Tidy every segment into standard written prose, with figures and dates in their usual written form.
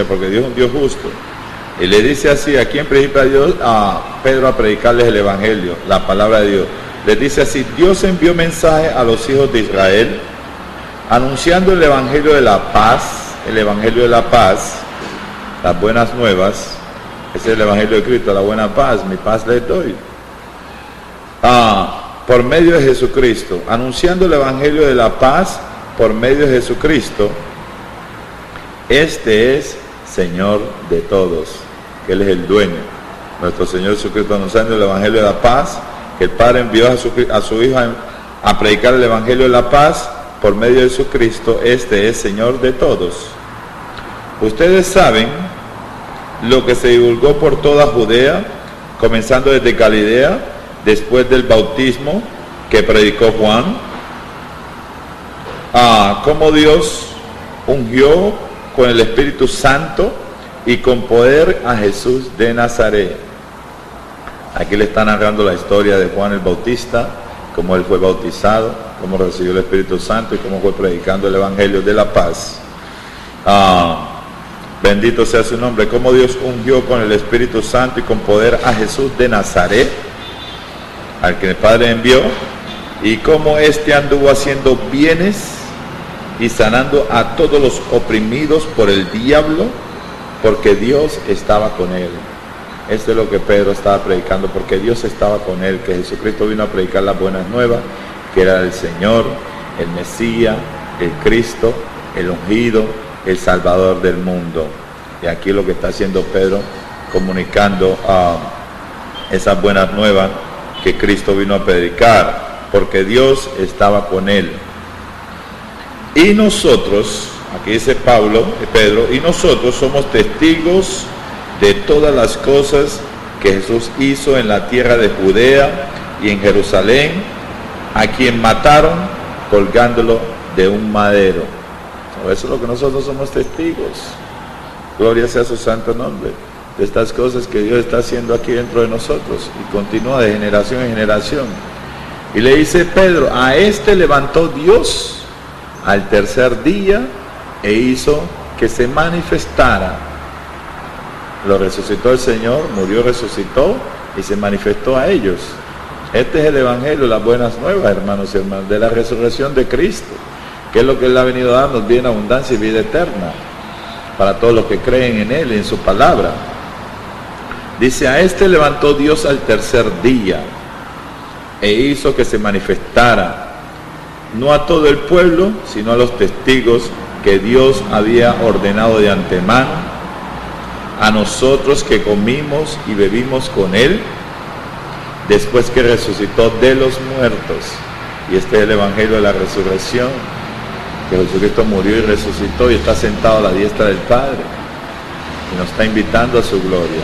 porque Dios es un Dios justo. Y le dice así, aquí en principio a Pedro a predicarles el Evangelio, la palabra de Dios. Les dice así: Dios envió mensaje a los hijos de Israel, anunciando el Evangelio de la paz, las buenas nuevas. Ese es el Evangelio de Cristo, la buena paz, mi paz les doy. Por medio de Jesucristo, anunciando el Evangelio de la paz por medio de Jesucristo. Este es Señor de todos, que Él es el dueño. Nuestro Señor Jesucristo, anunciando el Evangelio de la paz, que el Padre envió a su Hijo a predicar el Evangelio de la paz por medio de Jesucristo. Este es Señor de todos. Ustedes saben lo que se divulgó por toda Judea, comenzando desde Galilea, después del bautismo que predicó Juan, cómo Dios ungió con el Espíritu Santo y con poder a Jesús de Nazaret. Aquí le está narrando la historia de Juan el Bautista, cómo él fue bautizado, cómo recibió el Espíritu Santo y cómo fue predicando el Evangelio de la paz. Bendito sea su nombre. Cómo Dios ungió con el Espíritu Santo y con poder a Jesús de Nazaret, al que el Padre envió, y cómo éste anduvo haciendo bienes y sanando a todos los oprimidos por el diablo, porque Dios estaba con él. Esto es lo que Pedro estaba predicando, porque Dios estaba con él, que Jesucristo vino a predicar las buenas nuevas, que era el Señor, el Mesías, el Cristo, el ungido, el Salvador del mundo. Y aquí lo que está haciendo Pedro, comunicando esas buenas nuevas que Cristo vino a predicar, porque Dios estaba con él. Y nosotros, aquí dice Pedro, y nosotros somos testigos de todas las cosas que Jesús hizo en la tierra de Judea y en Jerusalén, a quien mataron colgándolo de un madero. Eso es lo que nosotros somos testigos. Gloria sea su santo nombre, de estas cosas que Dios está haciendo aquí dentro de nosotros, y continúa de generación en generación. Y le dice Pedro: a este levantó Dios al tercer día e hizo que se manifestara. Lo resucitó el Señor, murió, resucitó y se manifestó a ellos. Este es el Evangelio, las buenas nuevas, hermanos y hermanas, de la resurrección de Cristo, que es lo que Él ha venido a darnos: vida en abundancia y vida eterna para todos los que creen en Él y en su palabra. Dice: a este levantó Dios al tercer día e hizo que se manifestara, no a todo el pueblo, sino a los testigos que Dios había ordenado de antemano, a nosotros que comimos y bebimos con Él después que resucitó de los muertos. Y este es el Evangelio de la resurrección, que Jesucristo murió y resucitó y está sentado a la diestra del Padre y nos está invitando a su gloria,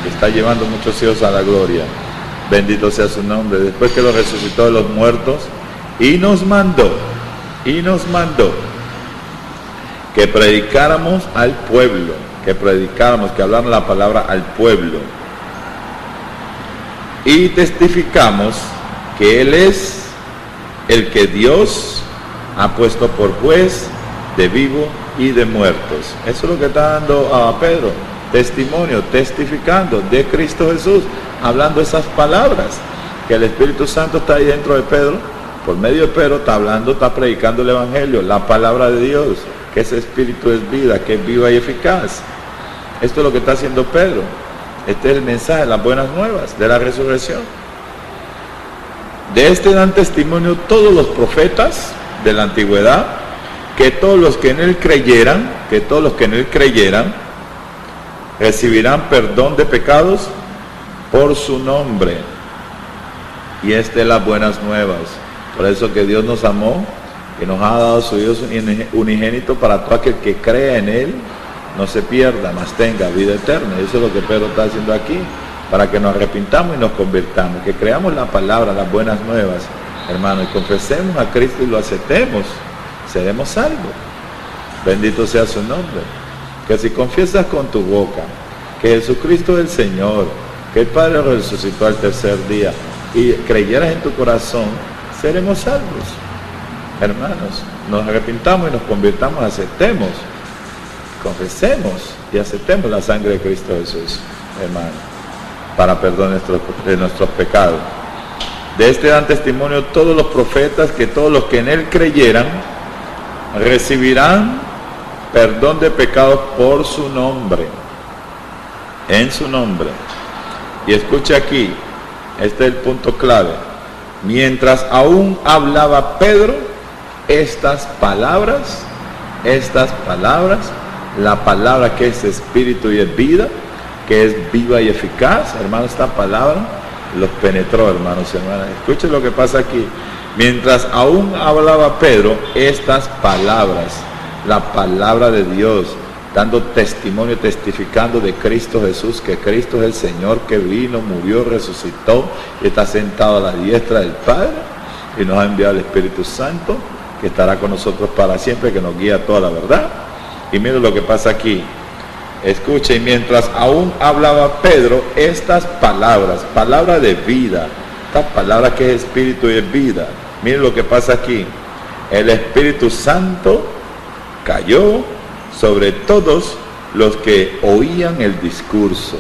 está llevando muchos hijos a la gloria. Bendito sea su nombre. Después que lo resucitó de los muertos, y nos mandó que predicáramos al pueblo, que habláramos la palabra al pueblo, y testificamos que Él es el que Dios ha puesto por juez de vivo y de muertos. Eso es lo que está dando a Pedro, testimonio, testificando de Cristo Jesús, hablando esas palabras, que el Espíritu Santo está ahí dentro de Pedro, por medio de Pedro está hablando, está predicando el Evangelio, la palabra de Dios, que ese Espíritu es vida, que es viva y eficaz. Esto es lo que está haciendo Pedro. Este es el mensaje, las buenas nuevas de la resurrección. De este dan testimonio todos los profetas de la antigüedad, que todos los que en Él creyeran, recibirán perdón de pecados por su nombre. Y esta es las buenas nuevas. Por eso que Dios nos amó, que nos ha dado su Hijo unigénito, para todo aquel que crea en Él no se pierda, mas tenga vida eterna. Y eso es lo que Pedro está haciendo aquí, para que nos arrepintamos y nos convirtamos, que creamos la palabra, las buenas nuevas, hermano, y confesemos a Cristo y lo aceptemos, seremos salvos. Bendito sea su nombre. Que si confiesas con tu boca que Jesucristo es el Señor, que el Padre resucitó al tercer día, y creyeras en tu corazón, seremos salvos. Hermanos, nos arrepintamos y nos convirtamos, aceptemos confesemos y aceptemos la sangre de Cristo Jesús, hermano, para perdón de nuestros pecados. De este dan testimonio todos los profetas, que todos los que en él creyeran recibirán perdón de pecados por su nombre, en su nombre. Y escucha aquí, este es el punto clave. Mientras aún hablaba Pedro estas palabras, la palabra que es espíritu y es vida, que es viva y eficaz, hermano, esta palabra los penetró, hermanos y hermanas. Escuchen lo que pasa aquí. Mientras aún hablaba Pedro estas palabras, la palabra de Dios, dando testimonio, testificando de Cristo Jesús, que Cristo es el Señor, que vino, murió, resucitó y está sentado a la diestra del Padre, y nos ha enviado el Espíritu Santo, que estará con nosotros para siempre, que nos guía a toda la verdad. Y miren lo que pasa aquí. Escuchen, mientras aún hablaba Pedro estas palabras, palabra de vida, esta palabra que es espíritu y es vida. Miren lo que pasa aquí. El Espíritu Santo cayó sobre todos los que oían el discurso.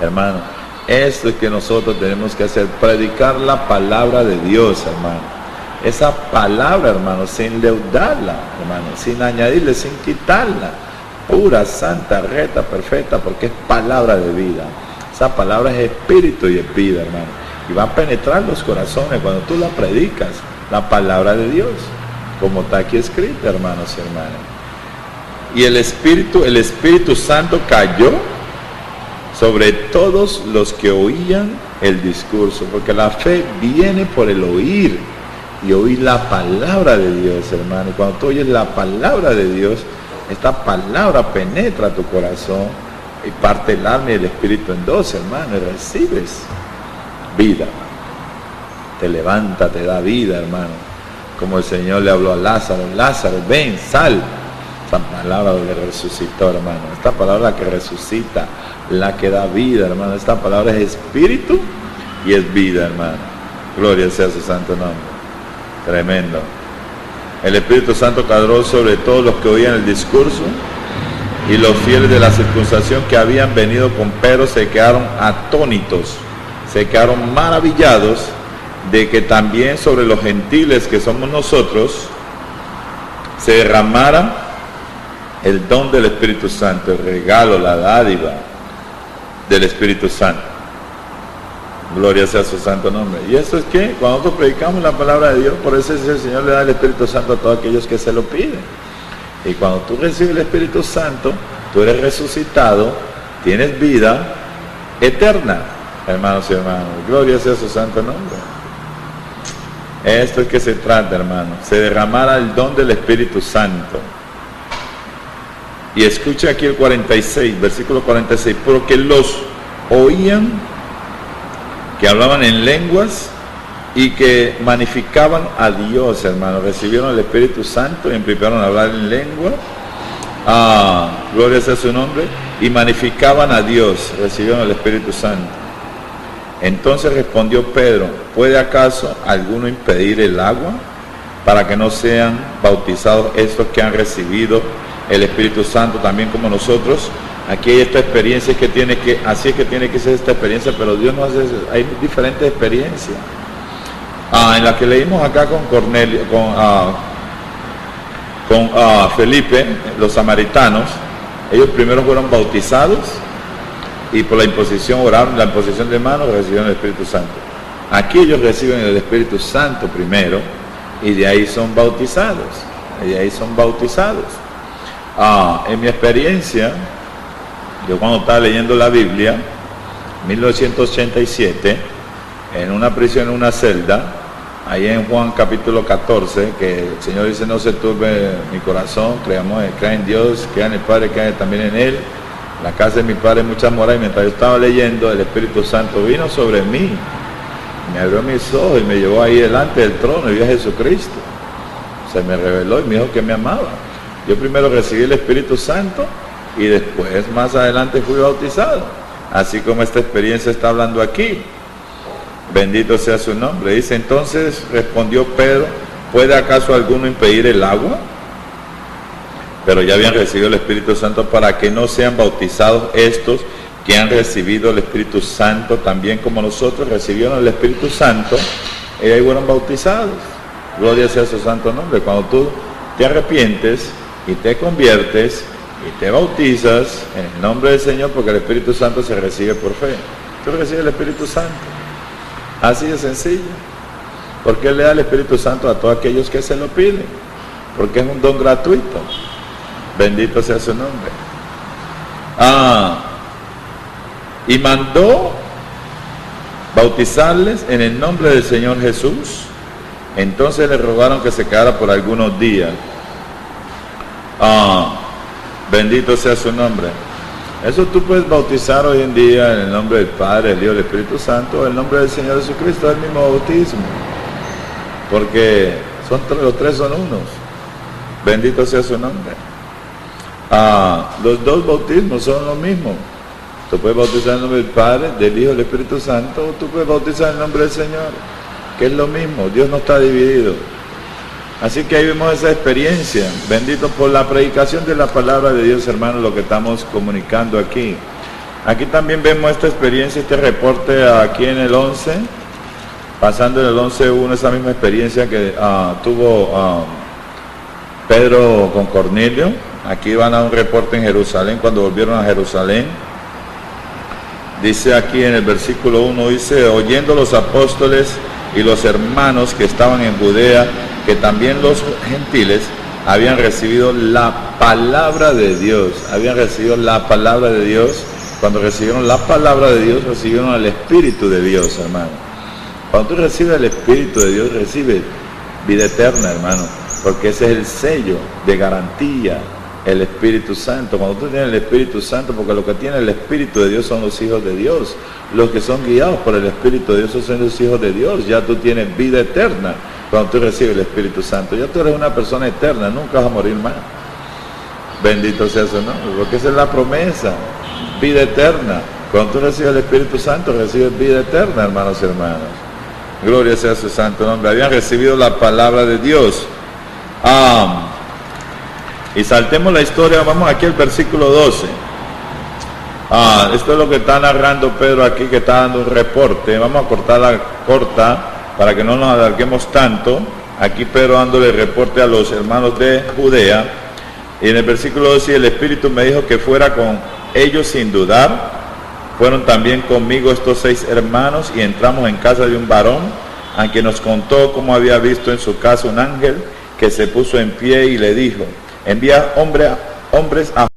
Hermano, esto es que nosotros tenemos que hacer, predicar la palabra de Dios, hermano. Esa palabra, hermano, sin leudarla, hermano, sin añadirle, sin quitarla. Pura, santa, recta, perfecta, porque es palabra de vida. Esa palabra es espíritu y es vida, hermano. Y va a penetrar los corazones cuando tú la predicas, la palabra de Dios, como está aquí escrita, hermanos y hermanas. Y el Espíritu Santo cayó sobre todos los que oían el discurso, porque la fe viene por el oír, y oír la palabra de Dios, hermano. Y cuando tú oyes la palabra de Dios, esta palabra penetra tu corazón y parte el alma y el espíritu en dos, hermano, y recibes vida. Te levanta, te da vida, hermano. Como el Señor le habló a Lázaro: Lázaro, ven, sal. Esta palabra le resucitó, hermano. Esta palabra que resucita, la que da vida, hermano. Esta palabra es espíritu y es vida, hermano. Gloria sea su santo nombre. Tremendo. El Espíritu Santo cayó sobre todos los que oían el discurso, y los fieles de la circuncisión que habían venido con Pedro se quedaron atónitos, se quedaron maravillados de que también sobre los gentiles, que somos nosotros, se derramara el don del Espíritu Santo, el regalo, la dádiva del Espíritu Santo. Gloria sea su santo nombre. Y eso es que cuando nosotros predicamos la palabra de Dios, por eso es el Señor le da el Espíritu Santo a todos aquellos que se lo piden. Y cuando tú recibes el Espíritu Santo, tú eres resucitado, tienes vida eterna, hermanos y hermanas. Gloria sea su santo nombre. Esto es que se trata, hermano. Se derramara el don del Espíritu Santo. Y escucha aquí el 46, versículo 46. Porque los oían que hablaban en lenguas y que magnificaban a Dios, hermano. Recibieron el Espíritu Santo y empezaron a hablar en lengua. Gloria sea su nombre. Y magnificaban a Dios. Recibieron el Espíritu Santo. Entonces respondió Pedro: ¿puede acaso alguno impedir el agua para que no sean bautizados estos que han recibido el Espíritu Santo también como nosotros? Aquí hay esta experiencia que tiene que, así es que tiene que ser esta experiencia, pero Dios no hace, hay diferentes experiencias. En la que leímos acá con Cornelio, con Felipe, los samaritanos, ellos primero fueron bautizados y por la imposición oraron, la imposición de manos, recibieron el Espíritu Santo. Aquí ellos reciben el Espíritu Santo primero y de ahí son bautizados. En mi experiencia, yo cuando estaba leyendo la Biblia, 1987, en una prisión, en una celda, ahí en Juan capítulo 14, que el Señor dice: no se turbe mi corazón, crea en Dios, crea en el Padre, crea también en Él. La casa de mi Padre hay muchas moradas. Y mientras yo estaba leyendo, el Espíritu Santo vino sobre mí, me abrió mis ojos y me llevó ahí delante del trono y vi a Jesucristo. Se me reveló y me dijo que me amaba. Yo primero recibí el Espíritu Santo y después, más adelante, fui bautizado. Así como esta experiencia está hablando aquí. Bendito sea su nombre. Dice: entonces respondió Pedro: ¿puede acaso alguno impedir el agua pero ya habían recibido el Espíritu Santo, para que no sean bautizados estos que han recibido el Espíritu Santo también como nosotros recibieron el Espíritu Santo y ahí fueron bautizados. Gloria sea a su santo nombre. Cuando tú te arrepientes y te conviertes y te bautizas en el nombre del Señor, porque el Espíritu Santo se recibe por fe, tú recibes el Espíritu Santo, así de sencillo. Porque Él le da el Espíritu Santo a todos aquellos que se lo piden, porque es un don gratuito. Bendito sea su nombre. Y mandó bautizarles en el nombre del Señor Jesús. Entonces le rogaron que se quedara por algunos días. Bendito sea su nombre. Eso tú puedes bautizar hoy en día en el nombre del Padre, del Hijo y del Espíritu Santo, en el nombre del Señor Jesucristo, es el mismo bautismo, porque los tres son unos. Bendito sea su nombre. Los dos bautismos son lo mismo. Tú puedes bautizar en el nombre del Padre, del Hijo y del Espíritu Santo, o tú puedes bautizar en el nombre del Señor, que es lo mismo. Dios no está dividido. Así que ahí vemos esa experiencia. Bendito por la predicación de la palabra de Dios, hermanos, lo que estamos comunicando aquí. Aquí también vemos esta experiencia, este reporte aquí en el 11, pasando en el 11.1, esa misma experiencia que tuvo Pedro con Cornelio. Aquí van a un reporte en Jerusalén, cuando volvieron a Jerusalén. Dice aquí en el versículo 1, dice, oyendo los apóstoles y los hermanos que estaban en Judea, que también los gentiles habían recibido la palabra de Dios. Habían recibido la palabra de Dios. Cuando recibieron la palabra de Dios, recibieron el Espíritu de Dios, hermano. Cuando tú recibes el Espíritu de Dios, recibes vida eterna, hermano, porque ese es el sello de garantía, el Espíritu Santo. Cuando tú tienes el Espíritu Santo, porque lo que tiene el Espíritu de Dios son los hijos de Dios. Los que son guiados por el Espíritu de Dios son los hijos de Dios. Ya tú tienes vida eterna cuando tú recibes el Espíritu Santo. Ya tú eres una persona eterna, nunca vas a morir más. Bendito sea su nombre, porque esa es la promesa, vida eterna. Cuando tú recibes el Espíritu Santo, recibes vida eterna, hermanos y hermanas. Gloria sea su santo nombre. Habían recibido la palabra de Dios. Y saltemos la historia, vamos aquí al versículo 12. Esto es lo que está narrando Pedro aquí, que está dando un reporte. Vamos a cortarla corta para que no nos alarguemos tanto. Aquí Pedro dándole el reporte a los hermanos de Judea. Y en el versículo 12, el Espíritu me dijo que fuera con ellos sin dudar. Fueron también conmigo estos 6 hermanos y entramos en casa de un varón, a quien nos contó cómo había visto en su casa un ángel que se puso en pie y le dijo, envía hombres a